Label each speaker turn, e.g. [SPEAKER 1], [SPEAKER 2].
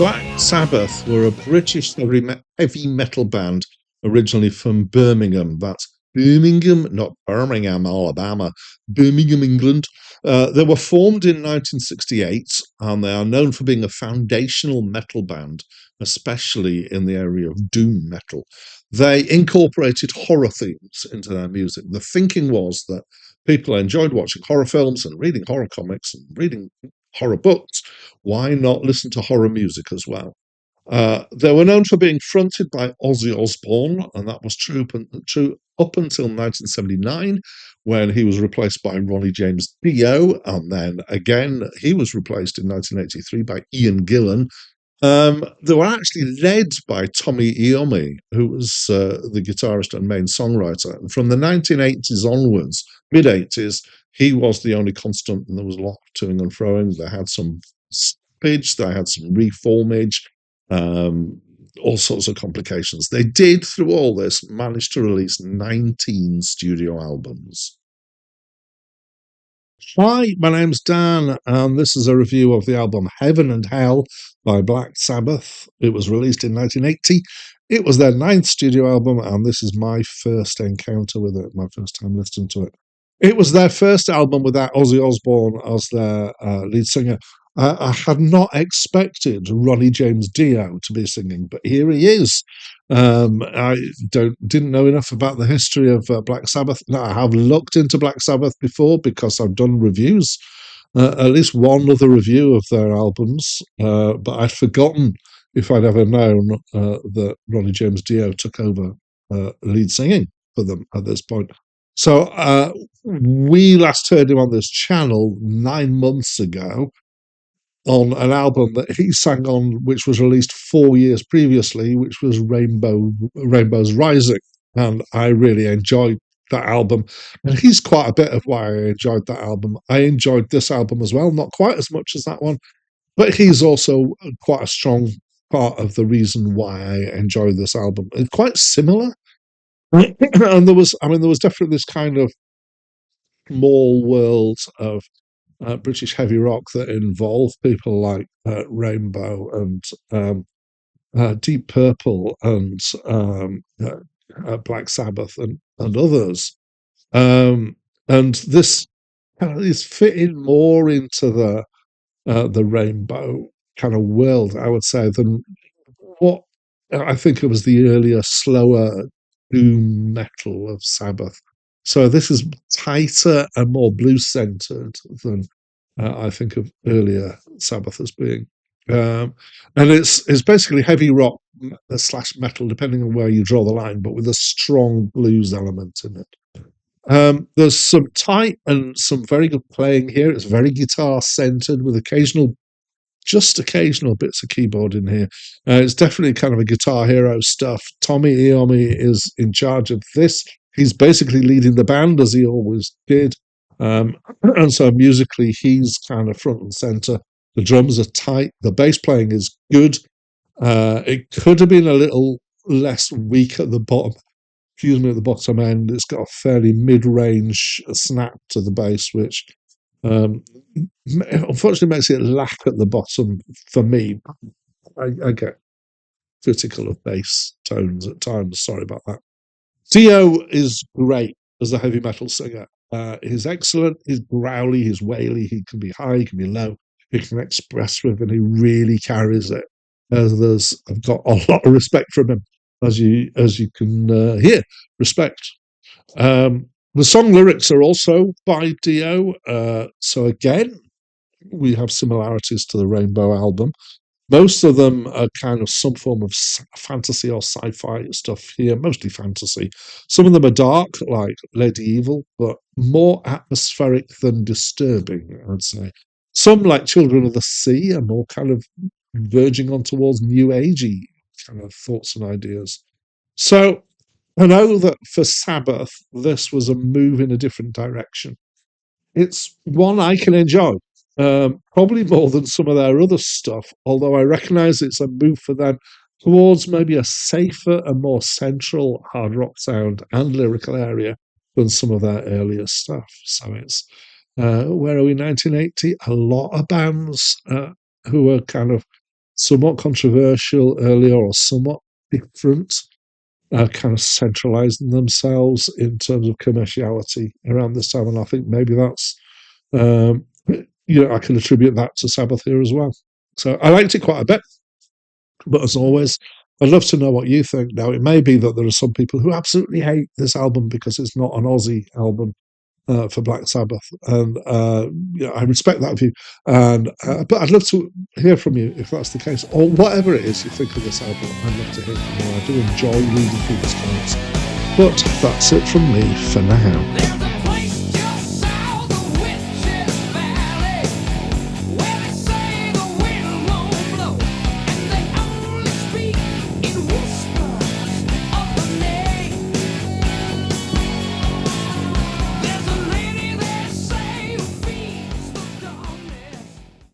[SPEAKER 1] Black Sabbath were a British heavy metal band originally from Birmingham. That's Birmingham, not Birmingham, Alabama, Birmingham, England. They were formed in 1968 and they are known for being a foundational metal band, especially in the area of doom metal. They incorporated horror themes into their music. The thinking was that people enjoyed watching horror films and reading horror comics and reading horror books. Why not listen to horror music as well? They were known for being fronted by Ozzy Osbourne, and that was true up until 1979, when he was replaced by Ronnie James Dio, and then again he was replaced in 1983 by Ian Gillan. They were actually led by Tommy Iommi, who was the guitarist and main songwriter. And from the 1980s onwards, mid 80s, he was the only constant, and there was a lot of toing and froing. They had some stoppage, they had some reformage, all sorts of complications. They did, through all this, manage to release 19 studio albums. Hi, my name's Dan, and this is a review of the album Heaven and Hell by Black Sabbath. It was released in 1980. It was their ninth studio album, and this is my first encounter with it, my first time listening to it. It was their first album without Ozzy Osbourne as their lead singer. I had not expected Ronnie James Dio to be singing, but here he is. I didn't know enough about the history of Black Sabbath. Now, I have looked into Black Sabbath before because I've done reviews, at least one other review of their albums, but I'd forgotten if I'd ever known that Ronnie James Dio took over lead singing for them at this point. So we last heard him on this channel 9 months ago on an album that he sang on, which was released 4 years previously, which was Rainbow's Rising. And I really enjoyed that album. And he's quite a bit of why I enjoyed that album. I enjoyed this album as well, not quite as much as that one, but he's also quite a strong part of the reason why I enjoy this album. It's quite similar. And there was definitely this kind of small world of British heavy rock that involved people like Rainbow and Deep Purple and Black Sabbath and others. And this kind of is fitting more into the Rainbow kind of world, I would say, than what I think it was the earlier, slower doom metal of Sabbath. So this is tighter and more blues centered than I think of earlier Sabbath as being. And it's basically heavy rock slash metal, depending on where you draw the line, but with a strong blues element in it. There's some tight and some very good playing here. It's very guitar centered with just occasional bits of keyboard in here. It's definitely kind of a Guitar Hero stuff. Tommy Iommi is in charge of this. He's basically leading the band as he always did. And so musically, he's kind of front and center. The drums are tight. The bass playing is good. It could have been a little less weak at the bottom. Excuse me, at the bottom end. It's got a fairly mid-range snap to the bass, which unfortunately makes it lack at the bottom for me. I get critical of bass tones at times. Sorry about that. Dio is great as a heavy metal singer. He's excellent. He's growly. He's waily. He can be high. He can be low. He can express with, and he really carries it. I've got a lot of respect from him, as you can hear. Respect. The song lyrics are also by Dio. So again, we have similarities to the Rainbow album. Most of them are kind of some form of fantasy or sci-fi stuff here, mostly fantasy. Some of them are dark, like Lady Evil, but more atmospheric than disturbing, I'd say. Some, like Children of the Sea, are more kind of verging on towards new agey kind of thoughts and ideas. So I know that for Sabbath, this was a move in a different direction. It's one I can enjoy, probably more than some of their other stuff, although I recognise it's a move for them towards maybe a safer and more central hard rock sound and lyrical area than some of their earlier stuff. So it's, where are we, 1980? A lot of bands who are kind of somewhat controversial earlier or somewhat different, kind of centralising themselves in terms of commerciality around this time. And I think maybe that's, I can attribute that to Sabbath here as well. So I liked it quite a bit. But as always, I'd love to know what you think. Now, it may be that there are some people who absolutely hate this album because it's not an Aussie album for Black Sabbath, and I respect that view. And but I'd love to hear from you if that's the case, or whatever it is you think of this album. I'd love to hear from you. I do enjoy reading people's comments. But that's it from me for now.